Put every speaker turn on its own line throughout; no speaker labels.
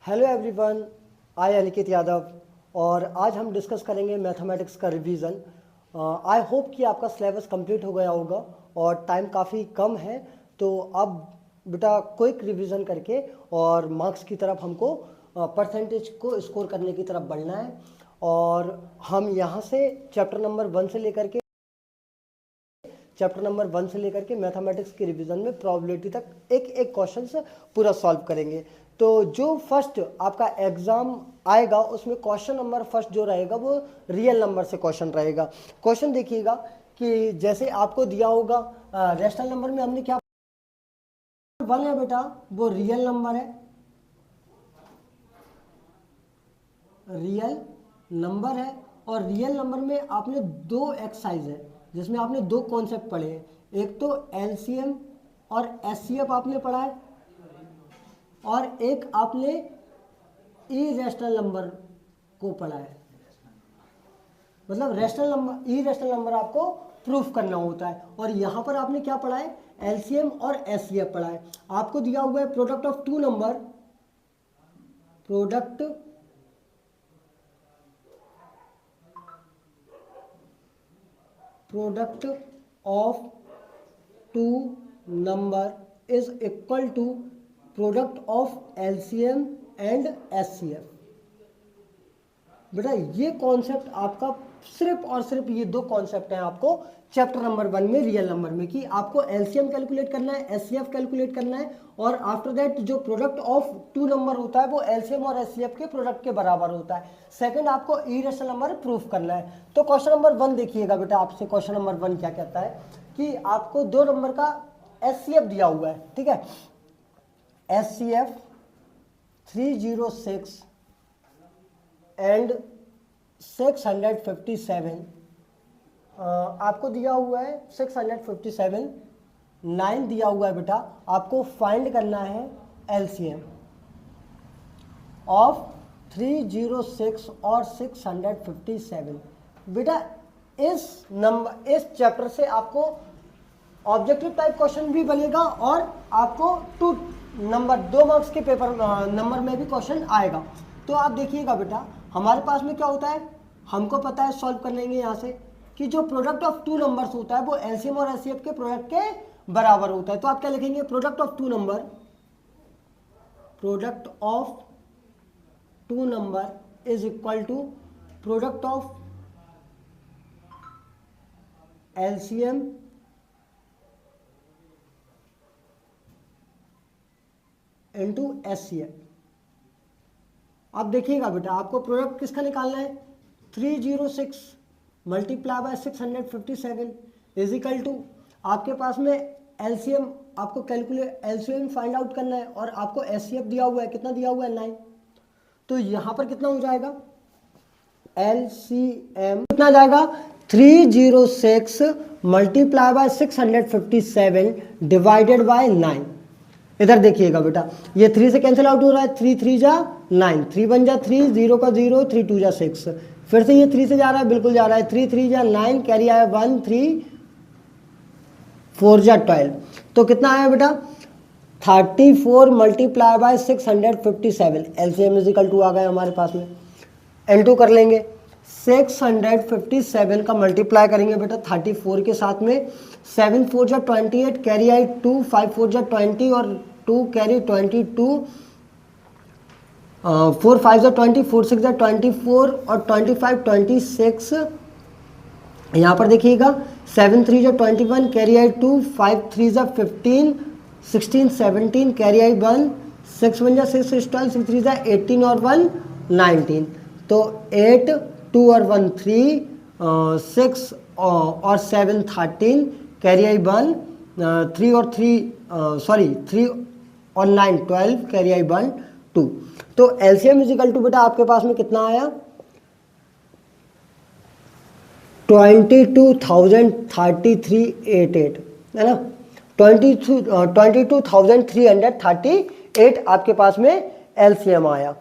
Hello everyone, आई अनिकेत यादव और आज हम डिस्कस करेंगे मैथमेटिक्स का रिवीजन। आई होप कि आपका सिलेबस कंप्लीट हो गया होगा और टाइम काफ़ी कम है, तो अब बेटा क्विक रिवीजन करके और मार्क्स की तरफ हमको परसेंटेज को स्कोर करने की तरफ बढ़ना है। और हम यहाँ से चैप्टर नंबर 1 से लेकर के मैथमेटिक्स के रिवीजन में प्रोबेबिलिटी तक एक एक क्वेश्चन पूरा सॉल्व करेंगे। तो जो फर्स्ट आपका एग्जाम आएगा उसमें क्वेश्चन नंबर फर्स्ट जो रहेगा वो रियल नंबर से क्वेश्चन रहेगा। क्वेश्चन देखिएगा कि जैसे आपको दिया होगा रेशनल नंबर में हमने क्या 1 है बेटा, वो रियल नंबर है, रियल नंबर है। और रियल नंबर में आपने दो एक्सरसाइज है जिसमें आपने दो कॉन्सेप्ट पढ़े हैं। एक तो एलसीएम और एचसीएफ आपने पढ़ा है और एक आपने इरेशनल नंबर को पढ़ा है। मतलब रेशनल नंबर इरेशनल नंबर आपको प्रूफ करना होता है। और यहाँ पर आपने क्या पढ़ा है, एलसीएम और एचसीएफ पढ़ा है। आपको दिया हुआ है product of two number, product of two number is equal to product of LCM and HCF. बेटा ये कॉन्सेप्ट आपका सिर्फ और सिर्फ ये दो कॉन्सेप्ट हैं आपको चैप्टर नंबर 1 में रियल नंबर में, कि आपको एलसीएम कैलकुलेट करना है, एचसीएफ कैलकुलेट करना है और आफ्टर दैट जो प्रोडक्ट ऑफ टू नंबर होता है वो एलसीएम और एचसीएफ के प्रोडक्ट के बराबर होता है। सेकंड आपको इरेशनल नंबर प्रूफ करना है। तो क्वेश्चन नंबर 1 देखिएगा बेटा, आपसे क्वेश्चन नंबर 1 क्या कहता है कि आपको दो नंबर का एचसीएफ दिया हुआ है, ठीक है। एचसीएफ 306 एंड 657 आपको दिया हुआ है 657, 9 दिया हुआ है बेटा। आपको फाइंड करना है एलसीएम ऑफ 306 और 657। बेटा इस चैप्टर से आपको ऑब्जेक्टिव टाइप क्वेश्चन भी बनेगा और आपको दो मार्क्स के पेपर नंबर में भी क्वेश्चन आएगा। तो आप देखिएगा बेटा, हमारे पास में क्या होता है, हमको पता है, सॉल्व कर लेंगे यहाँ से कि जो प्रोडक्ट ऑफ टू नंबर्स होता है वो एलसीएम और एचसीएफ के प्रोडक्ट के बराबर होता है। तो आप क्या लिखेंगे, product of two number is equal to product of LCM into HCF. अब देखिएगा बेटा, आपको प्रोडक्ट किसका निकालना है, 306 multiply by 657 is equal to आपके पास में एलसीएम, आपको एलसीएम फाइंड आउट करना है और आपको एचसीएफ दिया हुआ है, कितना दिया हुआ है, 9। तो यहाँ पर कितना हो जाएगा, एलसीएम कितना जाएगा, 306 मल्टीप्लाई बाय 657 डिवाइडेड बाय 9। इधर देखिएगा बेटा, ये 3 से कैंसिल आउट हो रहा है, 3 3 जा 9, 3 1 जा 3, 0 का 0, 3 2 जा 6। फिर से ये 3 से जा रहा है, बिल्कुल जा रहा है, 3 3 जा 9, कैरी आया 1, 3 4 जा 12। तो कितना आया बेटा, 34 multiply by 657। LCM is equal to आ गया हमारे पास में, L2 कर लेंगे। 657 का मल्टीप्लाई करेंगे बेटा 34 के साथ में, 7 4 जा 28, कैरी आई 2, 5 4 जा 20 और 2 कैरी 22, 4 5 जा 20, 4 6 जा 24 और 25 26। यहाँ पर देखिएगा 7 3 जा 21, कैरी आई 2, 5 3 जा 15, 16 17, कैरी आई 1, 6 1 जा 6 6 12, 6 3 जा 18 और 1 19। तो 8 2 और 1 3, 6 और 7 13, कैरी आई 1, 3 और 3 और 9 12, कैरी आई 1 2। तो एलसीएम इज इक्वल टू बेटा आपके पास में कितना आया, 22,033.88 है ना, 22,338 आपके पास में एलसीएम आया।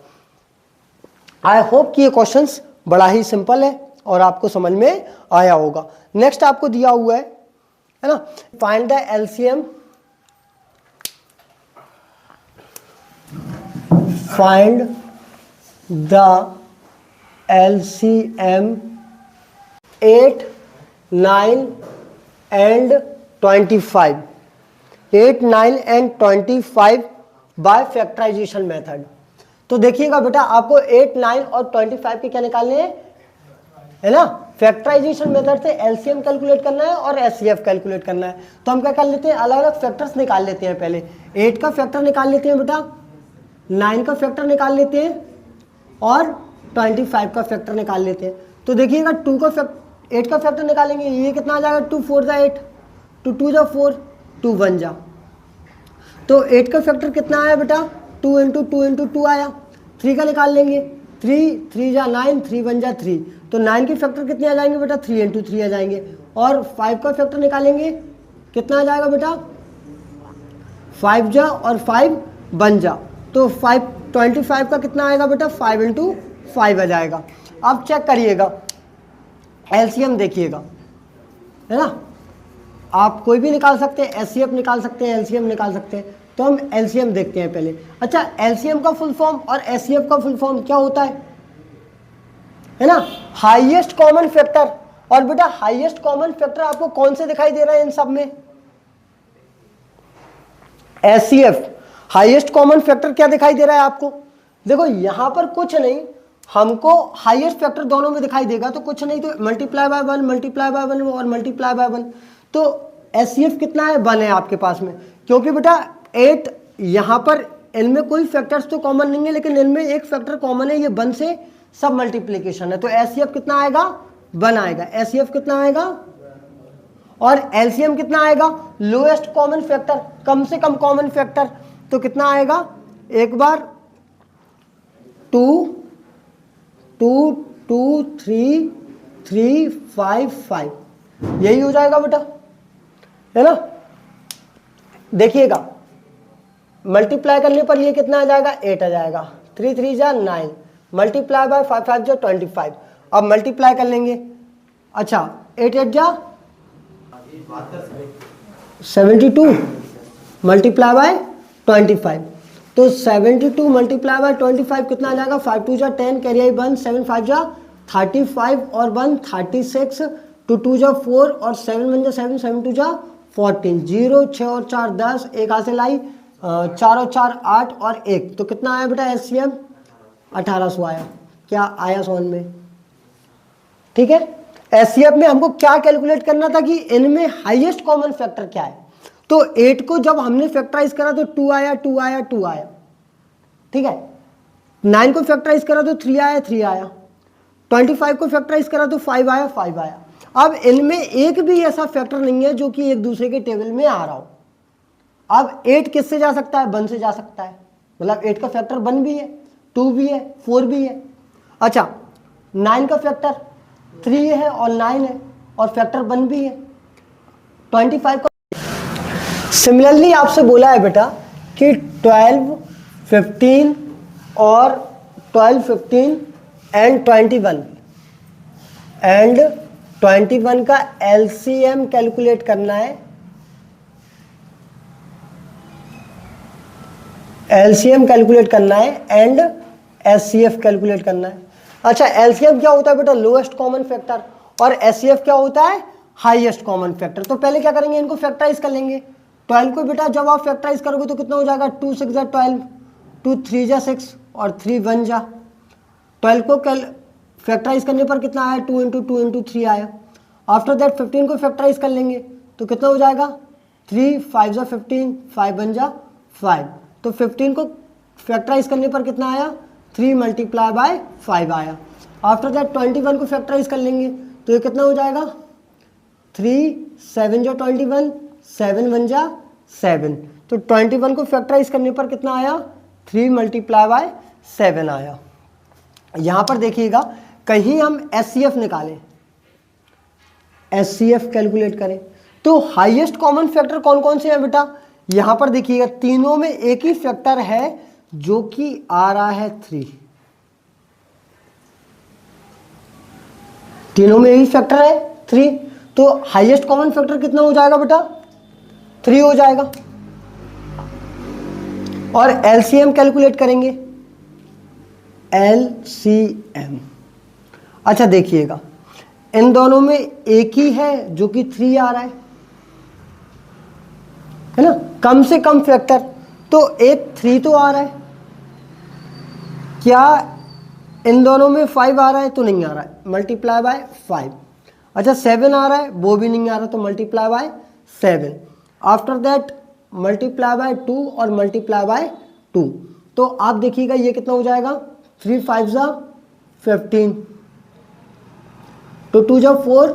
आई होप कि ये क्वेश्चंस बड़ा ही सिंपल है और आपको समझ में आया होगा। नेक्स्ट आपको दिया हुआ है ना, find the LCM find the LCM 8, 9 and 25, 8, 9 and 25 by factorization method. तो देखिएगा बेटा, आपको 8, 9 और 25 के क्या निकालने हैं, है ना, फैक्टराइजेशन मेथड से एलसीएम कैलकुलेट करना है और एचसीएफ कैलकुलेट करना है। तो हम क्या कर लेते हैं, अलग अलग फैक्टर्स निकाल लेते हैं। पहले 8 का फैक्टर निकाल लेते हैं बेटा, 9 का फैक्टर निकाल लेते हैं और 25 का फैक्टर निकाल लेते हैं। तो देखिएगा 8 का फैक्टर निकालेंगे, ये कितना आ जाएगा, 2 4 जा 8, 2 2 जा 4, 2 1 जा। तो 8 का फैक्टर कितना आया बेटा, 2 इंटू 2 इंटू 2 आया। 3 का निकाल लेंगे, 3 3 जा 9, 3 1 जा 3। तो 9 के फैक्टर कितने आ जाएंगे बेटा, 3 इंटू 3 आ जाएंगे। और 5 का फैक्टर निकालेंगे, कितना आ जाएगा बेटा, 5 जा और 5 1 जा। तो 25 का कितना आएगा बेटा, 5 इंटू 5 आ जाएगा। अब चेक करिएगा, एलसीएम देखिएगा, है ना, आप कोई भी निकाल सकते हैं, एचसीएफ निकाल सकते हैं, एलसीएम निकाल सकते हैं। तो हम एलसीएम देखते हैं पहले। अच्छा, एलसीएम का फुल फॉर्म और एचसीएफ का फुल फॉर्म क्या होता है ना, हाईएस्ट कॉमन फैक्टर। और बेटा हाईएस्ट कॉमन फैक्टर आपको कौन से दिखाई दे रहा है इन सब में, एचसीएफ। हाईएस्ट कॉमन फैक्टर क्या दिखाई दे रहा है आपको, देखो यहां पर कुछ नहीं, हमको हाईएस्ट फैक्टर दोनों में दिखाई देगा, तो कुछ नहीं, तो मल्टीप्लाई बाय 1, मल्टीप्लाई बाय 1 और मल्टीप्लाई बाय 1। तो एचसीएफ कितना है, 1 है आपके पास में, क्योंकि बेटा 8 यहाँ पर इनमें कोई फैक्टर्स तो कॉमन नहीं है, लेकिन इनमें एक फैक्टर कॉमन है, ये 1 से सब मल्टीप्लीकेशन है। तो एचसीएफ कितना आएगा, 1 आएगा। एचसीएफ कितना आएगा और एलसीएम कितना आएगा, लोएस्ट कॉमन फैक्टर, कम से कम कॉमन फैक्टर। तो कितना आएगा, एक बार 2 2 2 3 3 5 5, यही हो जाएगा बेटा, है ना। देखिएगा मल्टीप्लाई करने पर ये कितना आ जाएगा, 8 आ जाएगा। 3 3 जा 9, मल्टीप्लाई बाय 5 5 जा 25। अब मल्टीप्लाई कर लेंगे, अच्छा 8 8 जा 72, मल्टीप्लाई बाय 25। तो 72 मल्टीप्लाई बाय 25 कितना आ जाएगा, 5 2 जा 10, कैरी आई 1, 7 5 जा 35 और 1 36, 2 2 जा 4 और 7 1 जा 7, 7 2 जा 14, 0 6 और 4 10, एक हाथ से लाई, 4 और 4 8 और 1। तो कितना आया बेटा एचसीएम, 1800 आया। क्या आया समझ में, ठीक है। एचसीएफ में हमको क्या कैलकुलेट करना था कि इनमें हाईएस्ट कॉमन फैक्टर क्या है। तो 8 को जब हमने फैक्टराइज करा तो 2 आया 2 आया 2 आया, ठीक है। 9 को फैक्टराइज करा तो 3 आया 3 आया। 25 को फैक्टराइज करा तो 5 आया 5 आया। अब इनमें एक भी ऐसा फैक्टर नहीं है जो कि एक दूसरे के टेबल में आ रहा हो। अब 8 किससे जा सकता है, 1 से जा सकता है, मतलब 8 का फैक्टर 1 भी है, 2 भी है, 4 भी है। अच्छा 9 का फैक्टर 3 है और 9 है और फैक्टर 1 भी है। 25 का सिमिलरली आपसे बोला है बेटा कि 12 15 और 12 15 एंड 21 का एलसीएम कैलकुलेट करना है। एलसीएम कैलकुलेट करना है एंड एचसीएफ कैलकुलेट करना है। अच्छा एलसीएम क्या होता है बेटा, लोएस्ट कॉमन फैक्टर, और एचसीएफ क्या होता है, हाईएस्ट कॉमन फैक्टर। तो पहले क्या करेंगे, इनको फैक्टराइज कर लेंगे। 12 को बेटा जब आप फैक्टराइज करोगे तो कितना हो जाएगा, 2 6 जा 12, 2 3 जा 6 और 3 1 जा। 12 को फैक्टराइज करने पर कितना आया, 2 इंटू 2 इंटू 3 आया। आफ्टर दैट 15 को फैक्टराइज कर लेंगे तो कितना हो जाएगा, 3 5 जा 15, 5 1 जा 5। तो 15 को फैक्टराइज करने पर कितना आया, 3 मल्टीप्लाई बाय 5 आया। आफ्टर दैट 21 को फैक्टराइज कर लेंगे तो ये कितना हो जाएगा, 3 7 जा 21, 7 1 जा 7। तो 21 को फैक्टराइज करने पर कितना आया, 3 मल्टीप्लाई बाय 7 आया। यहाँ पर देखिएगा कहीं हम एचसीएफ निकालें, एचसीएफ कैलकुलेट करें तो हाईएस्ट कॉमन फैक्टर कौन कौन से हैं बेटा, यहाँ पर देखिएगा तीनों में एक ही फैक्टर है जो कि आ रहा है 3। तीनों में एक ही फैक्टर है 3, तो हाईएस्ट कॉमन फैक्टर कितना हो जाएगा बेटा, 3 हो जाएगा। और एलसीएम कैलकुलेट करेंगे, एलसीएम। अच्छा देखिएगा, इन दोनों में एक ही है जो कि 3 आ रहा है ना, कम से कम फैक्टर, तो एक 3 तो आ रहा है। क्या इन दोनों में 5 आ रहा है? तो नहीं आ रहा है, मल्टीप्लाई बाय 5। अच्छा 7 आ रहा है? वो भी नहीं आ रहा, तो multiply by 7। After that multiply by 2 और मल्टीप्लाई बाय 2। तो आप देखिएगा ये कितना हो जाएगा, 3 5 जा 15, तो 2 जा 4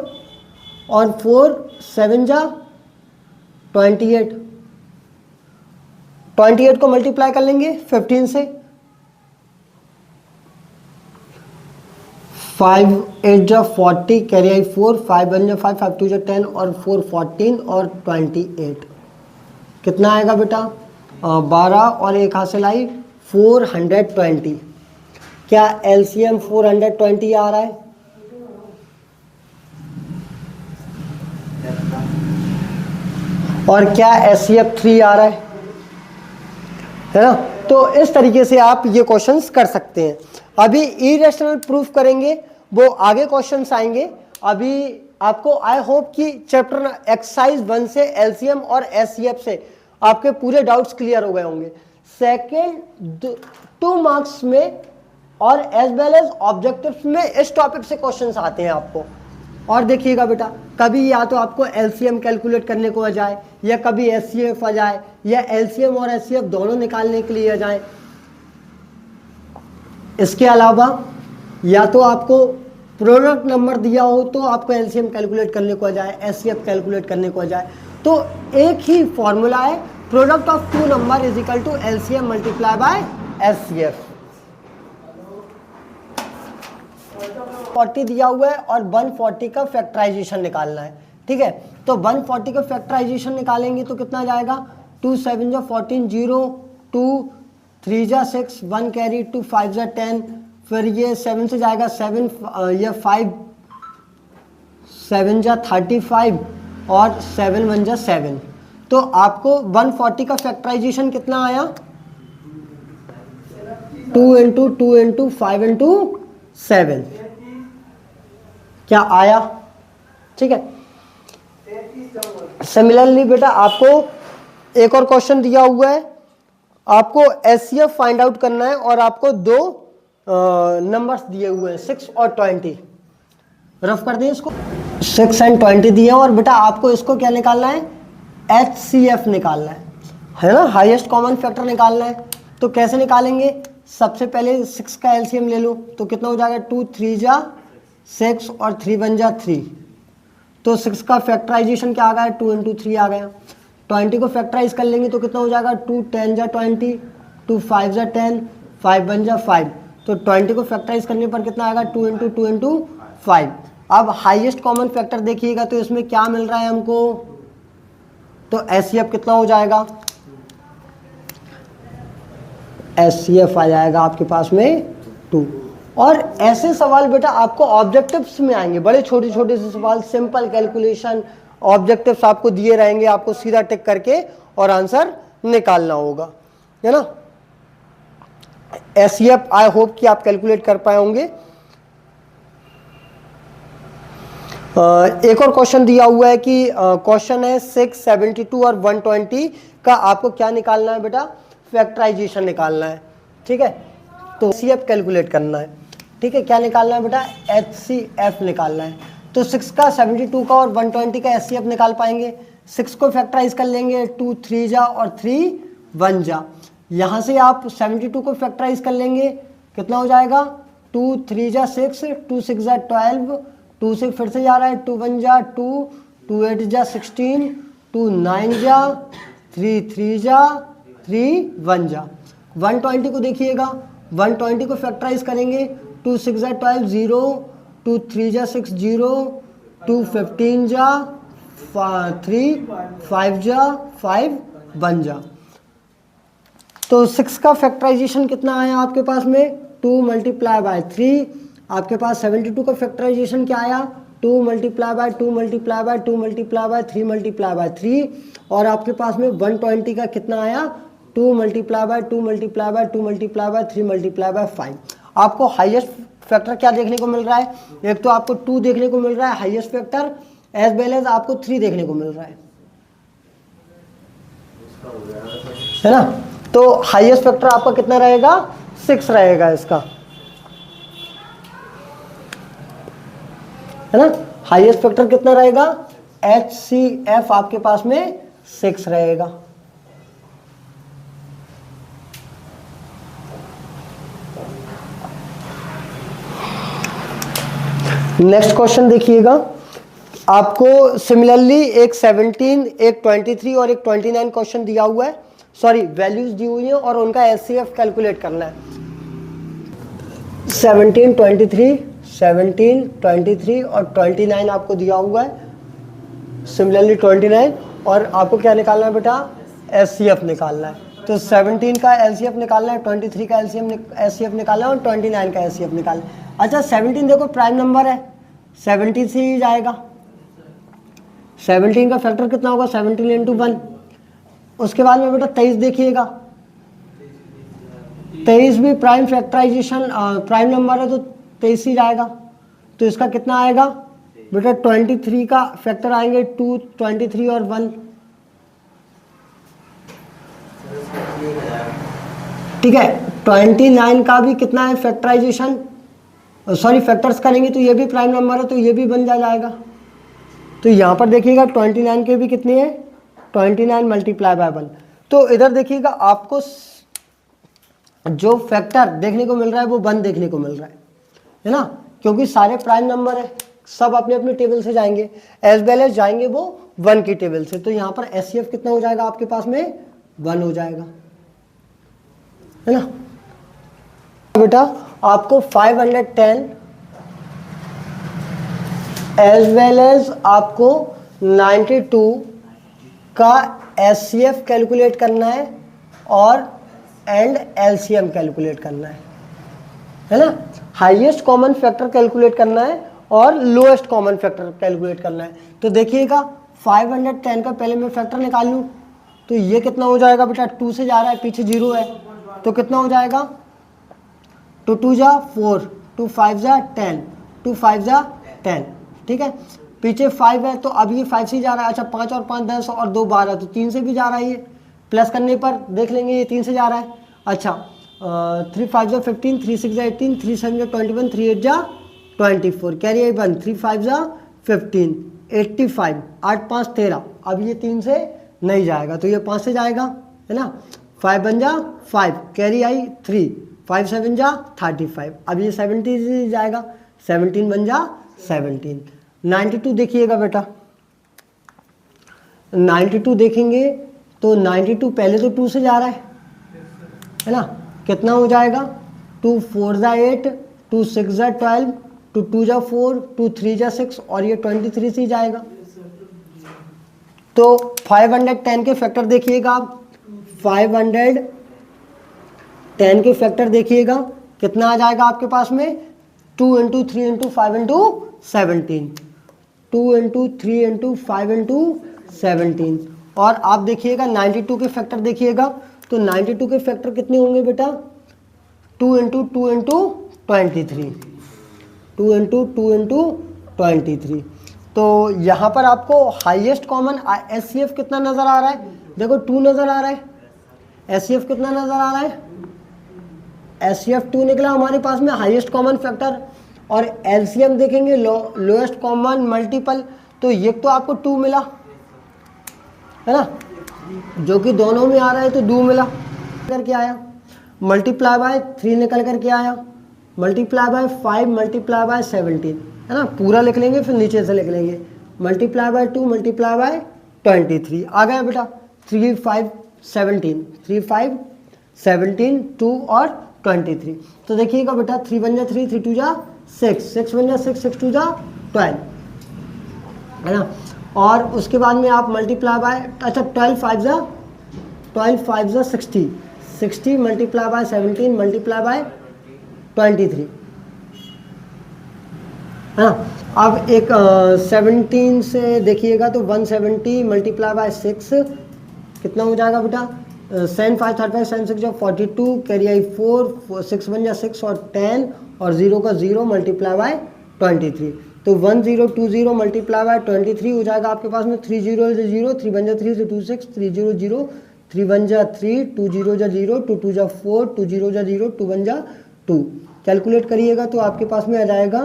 और 4 7 जा 28। 28 को मल्टीप्लाई कर लेंगे 15 से, 5 8 जा 40, कैरी आई 4, 5 1 जा 5, 5 2 जा 10 और 4 14 और 28। कितना आएगा बेटा, 12 और एक हासिल आई 420। क्या एलसीएम 420 आ रहा है? और क्या एचसीएफ 3 आ रहा है ना? तो इस तरीके से आप ये क्वेश्चंस कर सकते हैं। अभी इरेशनल प्रूफ करेंगे, वो आगे क्वेश्चंस आएंगे। अभी आपको आई होप कि चैप्टर एक्सरसाइज 1 से एलसीएम और एचसीएफ से आपके पूरे डाउट्स क्लियर हो गए होंगे। सेकेंड 2 मार्क्स में और एज वेल एज ऑब्जेक्टिव्स में इस टॉपिक से क्वेश्चंस आते हैं आपको। और देखिएगा बेटा, कभी या तो आपको एलसीएम कैलकुलेट करने को आ जाए, या कभी एचसीएफ आ जाए, या एलसीएम और एचसीएफ दोनों निकालने के लिए आ जाए। इसके अलावा या तो आपको प्रोडक्ट नंबर दिया हो तो आपको एलसीएम कैलकुलेट करने को आ जाए, एचसीएफ कैलकुलेट करने को आ जाए। तो एक ही फॉर्मूला है, product of 2 number is equal to LCM multiply by HCF. 40 दिया हुआ है और 140 का फैक्टराइजेशन निकालना है, ठीक है। तो 140 का फैक्टराइजेशन निकालेंगे तो कितना जाएगा, 2 7 जा 14, 0 2 3 जा 6, 1 कैरी, 2 5 जा 10, फिर ये 7 से जाएगा 7, ये 5 7 जा 35 और 7 1 जा 7। तो आपको 140 का फैक्टराइजेशन कितना आया, 2 इंटू 2 इंटू 5 इंटू 7 क्या आया, ठीक है। सिमिलरली बेटा आपको एक और क्वेश्चन दिया हुआ है, आपको एचसीएफ फाइंड आउट करना है और आपको 2 नंबर्स दिए हुए हैं 6 और 20। रफ कर दें इसको, 6 एंड 20 दिए और बेटा आपको इसको क्या निकालना है, एचसीएफ निकालना है ना, हाईएस्ट कॉमन फैक्टर निकालना है। तो कैसे निकालेंगे, सबसे पहले 6 का एलसीएम ले लो, तो कितना हो जाएगा, 2 3 जा 6 और 3 1 जा 3। तो 6 का फैक्टराइजेशन क्या आ गया, 2 इंटू 3 आ गया। 20 को फैक्टराइज कर लेंगे तो कितना हो जाएगा, 2 10 जा 20, 2 5 जा 10, 5 1 जा 5। तो 20 को फैक्टराइज करने पर कितना आएगा, 2 इंटू 2 इंटू 5। अब हाईएस्ट कॉमन फैक्टर देखिएगा तो इसमें क्या मिल रहा है हमको, तो एचसीएफ कितना हो जाएगा, एचसीएफ आ जाएगा आपके पास में 2। और ऐसे सवाल बेटा आपको ऑब्जेक्टिव्स में आएंगे, बड़े छोटे छोटे से सवाल, सिंपल कैलकुलेशन, ऑब्जेक्टिव्स आपको दिए रहेंगे, आपको सीधा टिक करके और आंसर निकालना होगा, है ना। एचसीएफ आई होप कि आप कैलकुलेट कर पाए होंगे। एक और क्वेश्चन दिया हुआ है कि क्वेश्चन है 6 72 और 120 का आपको क्या निकालना है बेटा, फैक्टराइजेशन निकालना है, ठीक है। तो एचसीएफ कैलकुलेट करना है, ठीक है। क्या निकालना है बेटा, एचसीएफ निकालना है। तो 6 का 72 का और 120 का एचसीएफ निकाल पाएंगे। 6 को फैक्टराइज कर लेंगे, 2 3 जा और 3 1 जा। यहाँ से आप 72 को फैक्टराइज कर लेंगे, कितना हो जाएगा, 2 3 जा 6, 2 6 जा 12, 2 से फिर से जा रहा है, 2 1 जा 2, 2 8 जा 16, 2 9 जा 3 3 जा 3 1 जा। 120 को देखिएगा, 120 को फैक्टराइज करेंगे, 2 6 जा 12 0, 2 3 जा 6 0, 2 15 जा 3 5 जा 5 1 जा। तो 6 का फैक्टराइजेशन कितना आया आपके पास में, 2 मल्टीप्लाई बाय 3। आपके पास 72 का फैक्टराइजेशन क्या आया, 2 multiply by 2 multiply by 2 multiply by 3 multiply by 3। और आपके पास में 120 का कितना आया, 2 multiply by 2 multiply by 2 multiply by 3 multiply by 5। आपको हाईएस्ट फैक्टर क्या देखने को मिल रहा है? एक तो आपको 2 देखने को मिल रहा है highest factor, as well as आपको 3 देखने को मिल रहा है ना। तो हाईएस्ट फैक्टर आपका कितना रहेगा? 6 रहेगा इसका, है ना। हाईएस्ट फैक्टर कितना रहेगा? HCF आपके पास में 6 रहेगा। नेक्स्ट क्वेश्चन देखिएगा, आपको सिमिलरली एक 17, एक 23 और एक 29 क्वेश्चन दिया हुआ है, सॉरी वैल्यूज दी हुई है और उनका HCF कैलकुलेट करना है। 17, 23 और 29 आपको दिया हुआ है, सिमिलरली 29, और आपको क्या निकालना है बेटा? HCF निकालना है। तो 17 का LCF निकालना है, 23 का HCF निकालना है और 29 का HCF निकालना है। अच्छा 17 देखो प्राइम नंबर है, 17 से ही जाएगा। 17 का फैक्टर कितना होगा? 17 इंटू 1। उसके बाद में बेटा 23 देखिएगा, 23 भी प्राइम फैक्टराइजेशन प्राइम नंबर है तो 23 ही जाएगा। तो इसका कितना आएगा बेटा? 23 का फैक्टर आएंगे 2, 23 और 1, ठीक है। 29 का भी कितना है फैक्टराइजेशन, सॉरी फैक्टर्स करेंगे तो ये भी प्राइम नंबर है तो ये भी बन जाएगा। तो यहाँ पर देखिएगा 29 के भी कितने हैं? 29 मल्टीप्लाई बाय 1। तो इधर देखिएगा आपको जो फैक्टर देखने को मिल रहा है वो 1 देखने को मिल रहा है ना, क्योंकि सारे प्राइम नंबर है, सब अपने अपने टेबल से जाएंगे, एज वेल एज जाएंगे वो 1 की टेबल से। तो यहाँ पर HCF कितना हो जाएगा आपके पास में? 1 हो जाएगा, है ना बेटा। आपको 510 एज वेल एज आपको 92 का HCF कैलकुलेट करना है और एंड LCM कैलकुलेट करना है ना। हाईएस्ट कॉमन फैक्टर कैलकुलेट करना है और लोएस्ट कॉमन फैक्टर कैलकुलेट करना है। तो देखिएगा 510 का पहले मैं फैक्टर निकाल लूँ तो ये कितना हो जाएगा बेटा? 2 से जा रहा है, पीछे 0 है तो कितना हो जाएगा? 2 2 जा 4, 2 5 जा 10, 2 5 जा 10, ठीक है। पीछे 5 है तो अब ये 5 से जा रहा है। अच्छा 5 और 5 10 और 2 12 तो 3 से भी जा रहा है, ये प्लस करने पर देख लेंगे ये 3 से जा रहा है। अच्छा 3 5 जा 15, 3 6 जा 18, 3 7 जा 21, 3 8 जा 24, कैरी आई 1, 3 5 जा 15, 85, 8 5 13। अब ये 3 से नहीं जाएगा तो ये 5 से जाएगा, है ना। 5 बन जा 5, कैरी आई 3, 5 7 जा 35। अब ये 70 से जाएगा, 17 बन जा 17। 92 देखिएगा बेटा, 92 देखेंगे तो 92 पहले तो 2 से जा रहा है ना। कितना हो जाएगा? 2 4 जा 8, 2 6 जा 12, 2 2 जा 4, 2 3 जा 6 और ये 23 से जाएगा। तो 510 के फैक्टर देखिएगा आप, 510 के फैक्टर देखिएगा कितना आ जाएगा आपके पास में? 2 into 3 into 5 into 17, 2 into 3 into 5 into 17। और आप देखिएगा 92 के फैक्टर देखिएगा तो 92 के फैक्टर कितने होंगे बेटा? 2 इंटू 2 इंटू 23, 2 इंटू 2 इंटू 23। तो यहाँ पर आपको हाईएस्ट कॉमन HCF कितना नज़र आ रहा है? देखो 2 नज़र आ रहा है। HCF कितना नज़र आ रहा है? HCF 2 निकला हमारे पास में हाईएस्ट कॉमन फैक्टर। और LCM देखेंगे लोएस्ट कॉमन मल्टीपल, तो ये तो आपको 2 मिला, है ना, जो कि दोनों में आ रहा है तो 2 मिला करके आया। मल्टीप्लाई बाय 3 निकल करके आया, मल्टीप्लाई बाय 5 मल्टीप्लाई बाय 17, है ना। पूरा लिख लेंगे फिर नीचे से लिख लेंगे, मल्टीप्लाई बाय 2 मल्टीप्लाई बाय 23 आ गया बेटा। 3 5 17, 3 5 17, 2 और 23। तो देखिएगा बेटा 3 बन जा 3, 3 2 जा 6, 6 बन जा 6, 6 2 जा 12, है ना। और उसके बाद में आप मल्टीप्लाई बाय, अच्छा 12 5 जा 60, 60 मल्टीप्लाई बाय 17 मल्टीप्लाई बाय 23, है ना। अब एक 17 से देखिएगा तो 170 मल्टीप्लाई बाय 6 कितना हो जाएगा बेटा? सेन 5 थर्ड 5 सेन 6 जो 42 कैरी आई 4 6 1 जा 6 और 10 और 0 का 0 मल्टीप्लाई बाय 23। तो 1020 मल्टीप्लाई बाय 23 हो जाएगा आपके पास में 3 0 0 3 1 जा 3 से 2 6 3 0 0 3 1 जा 3 2 0 जा 0 2 2 जा 4 2 0 जा 0 2 1 जा 2। कैलकुलेट करिएगा तो आपके पास में आ जाएगा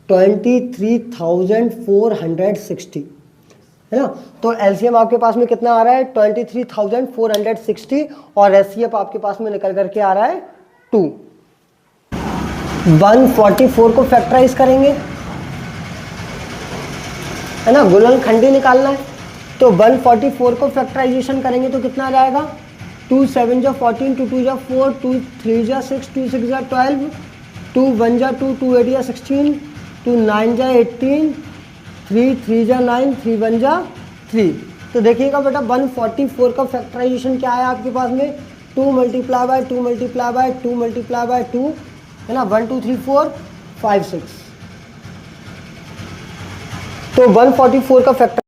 23,460, है ना। तो एलसीएम आपके पास में कितना आ रहा है 23,460 और एचसीएफ आपके पास में निकल करके आ रहा है 2। 144 को फैक्टराइज करेंगे, है ना, गुणनखंडी निकालना है। तो 144 को फैक्टराइजेशन करेंगे तो कितना आ जाएगा 2 7 जा 14 2 2 जा 4 2 3 जा 6 2 6 जा 12 2 1 जा 2 2 8 जा 16 2 9 जा 18 3 3 जा 9 3 1 जा 3। तो देखिएगा बेटा 144 का फैक्टराइजेशन क्या है आपके पास में 2 multiply by 2 multiply by 2 multiply by 2, है ना, 1 2 3 4 5 6। तो 144 का फैक्टर